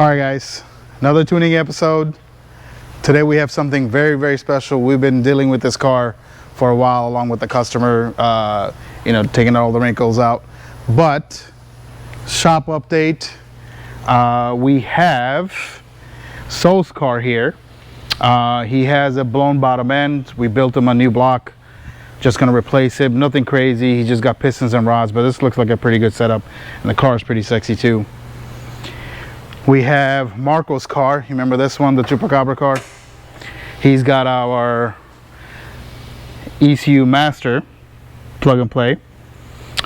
All right, guys, another tuning episode. Today we have something very, very special. We've been dealing with this car for a while, along with the customer, taking all the wrinkles out. But shop update, we have Soul's car here. He has a blown bottom end. We built him a new block. Just gonna replace it. Nothing crazy. He just got pistons and rods, but this looks like a pretty good setup, and the car is pretty sexy too. We have Marco's car. You remember this one, the Chupacabra car? He's got our ECU master plug and play.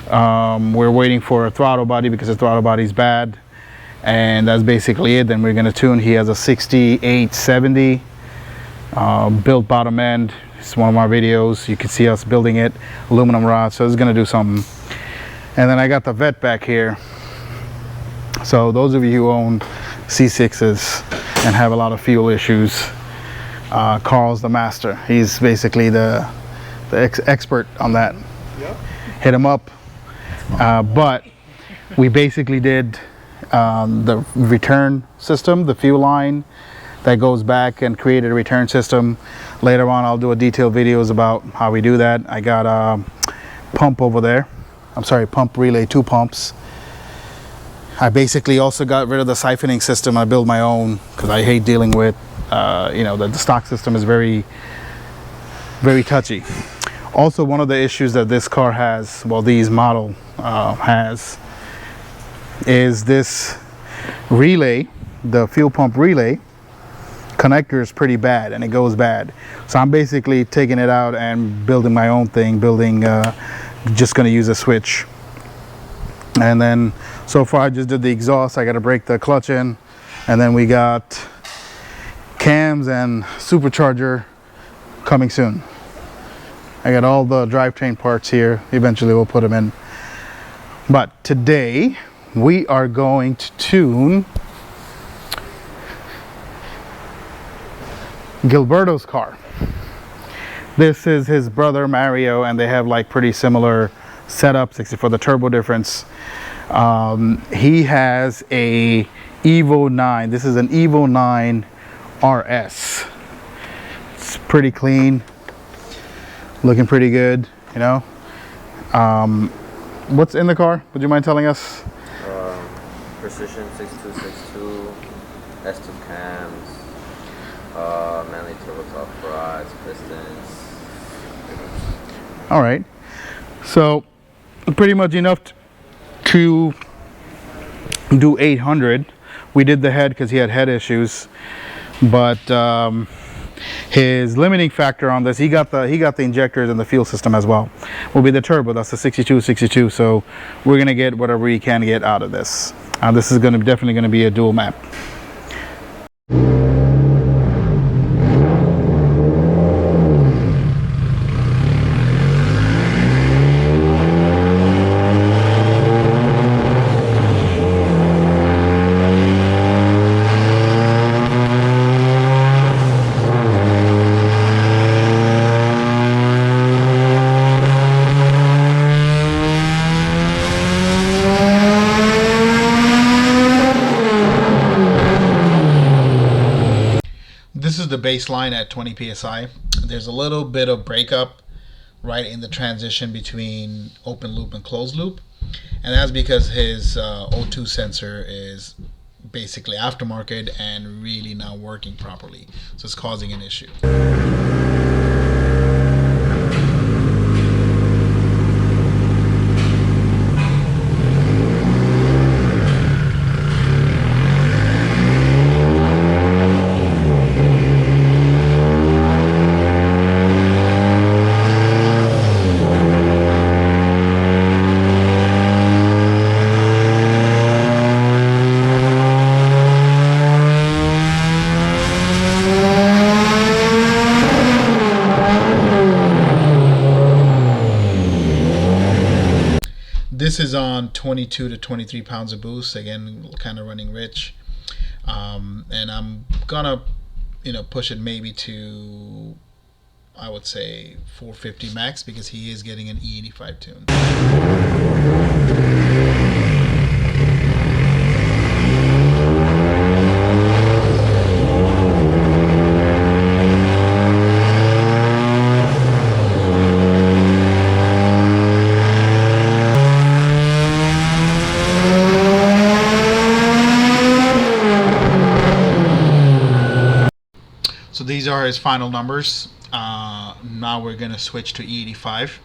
We're waiting for a throttle body because the throttle body is bad, and that's basically it. Then we're going to tune. He has a 6870 built bottom end. It's one of our videos. You can see us building it, aluminum rod, so it's going to do something. And then I got the vet back here. So those of you who own C6s and have a lot of fuel issues, Carl's the master. He's basically the expert on that. Yep. Hit him up. But we basically did the return system, the fuel line that goes back, and created a return system. Later on I'll do a detailed videos about how we do that. I got a pump over there. I'm sorry, pump relay, 2 pumps. I basically also got rid of the siphoning system. I built my own because I hate dealing with, the stock system is very, very touchy. Also, one of the issues that this car has, well, these model has, is this relay, the fuel pump relay connector is pretty bad, and it goes bad. So I'm basically taking it out and building my own thing, just going to use a switch. And then so far I just did the exhaust. I got to break the clutch in, and then we got cams and supercharger coming soon. I got all the drivetrain parts here. Eventually we'll put them in. But today we are going to tune Gilberto's car. This is his brother Mario, and they have like pretty similar setups except for the turbo difference. He has a EVO IX. This is an EVO IX RS. It's pretty clean, looking pretty good, you know. What's in the car? Would you mind telling us? Precision 6262, S2 cams, mainly turbo top rods, pistons. All right, so pretty much enough to do 800. We did the head because he had head issues, but his limiting factor on this, he got the injectors and the fuel system as well, will be the turbo. That's the 6262. So we're gonna get whatever we can get out of this. This is definitely gonna be a dual map. This is the baseline at 20 psi. There's a little bit of breakup right in the transition between open loop and closed loop, and that's because his O2 sensor is basically aftermarket and really not working properly, so it's causing an issue. This is on 22 to 23 pounds of boost, again kind of running rich, and I'm gonna push it maybe to, I would say, 450 max, because he is getting an E85 tune. these are his final numbers. Now we're going to switch to E85.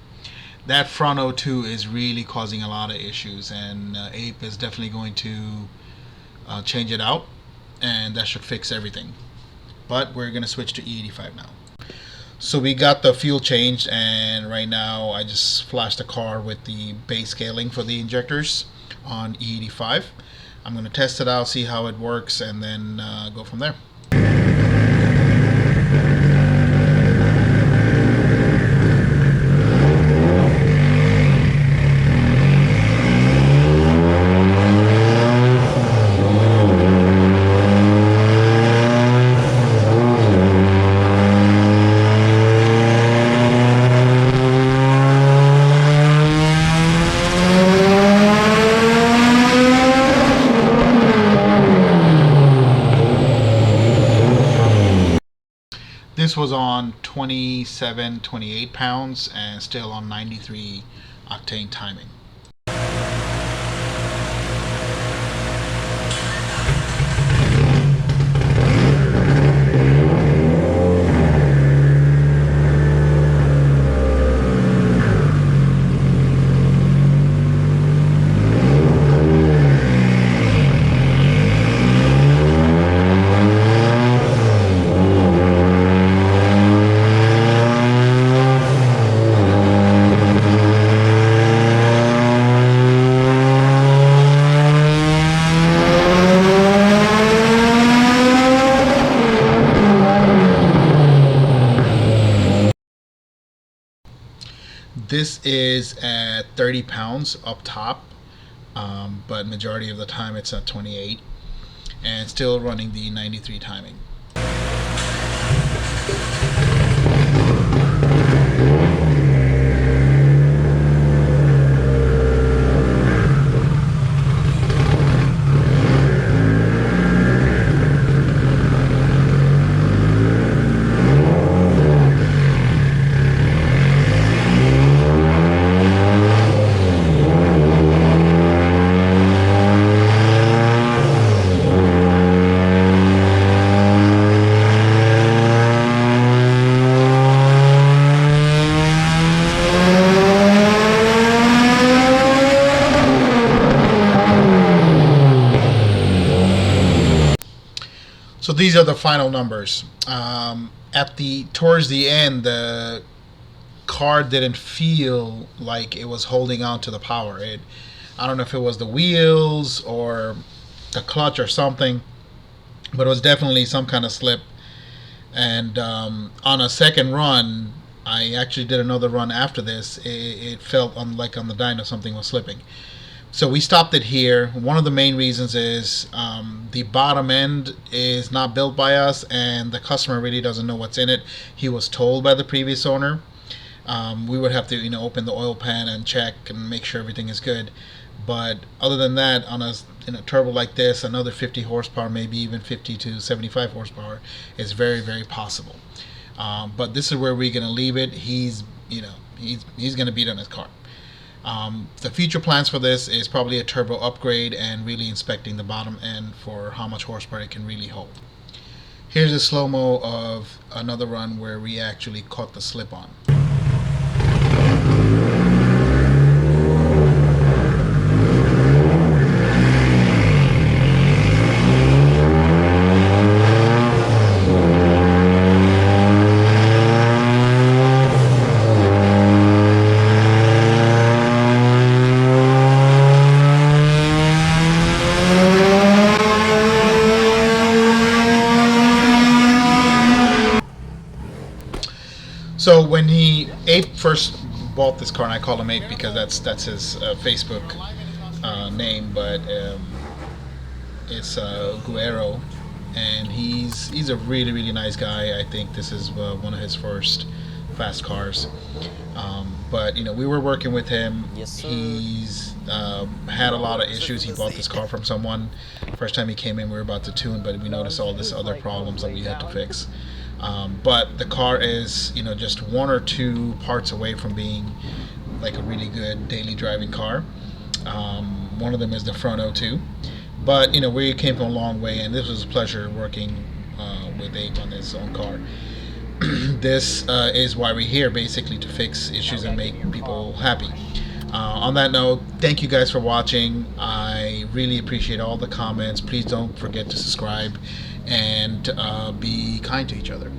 That front O2 is really causing a lot of issues, and Ape is definitely going to change it out, and that should fix everything. But we're going to switch to E85 now. So we got the fuel changed, and right now I just flashed the car with the base scaling for the injectors on E85. I'm going to test it out, see how it works, and then go from there. This was on 27, 28 pounds and still on 93 octane timing. This is at 30 pounds up top, but majority of the time it's at 28 and still running the 93 timing. So these are the final numbers. Towards the end, the car didn't feel like it was holding on to the power. I don't know if it was the wheels or the clutch or something, but it was definitely some kind of slip. And on a second run, I actually did another run after this. It felt like on the dyno something was slipping. So we stopped it here. One of the main reasons is the bottom end is not built by us, and the customer really doesn't know what's in it. He was told by the previous owner. We would have to, open the oil pan and check and make sure everything is good. But other than that, on a turbo like this, another 50 horsepower, maybe even 50 to 75 horsepower, is very, very possible. But this is where we're going to leave it. He's going to beat on his car. The future plans for this is probably a turbo upgrade and really inspecting the bottom end for how much horsepower it can really hold. Here's a slow-mo of another run where we actually caught the slip on. So when Ape first bought this car, and I call him Ape because that's his Facebook name, but it's Guerrero, and he's a really, really nice guy. I think this is one of his first fast cars. But we were working with him. Yes, sir. He's had a lot of issues. He bought this car from someone. First time he came in, we were about to tune, but we noticed all this other problems that we had to fix. But the car is, just one or two parts away from being like a really good daily driving car. One of them is the front O2. But, we came from a long way, and this was a pleasure working with Ape on his own car. This is why we're here, basically to fix issues and make people happy. On that note, thank you guys for watching. I really appreciate all the comments. Please don't forget to subscribe and be kind to each other.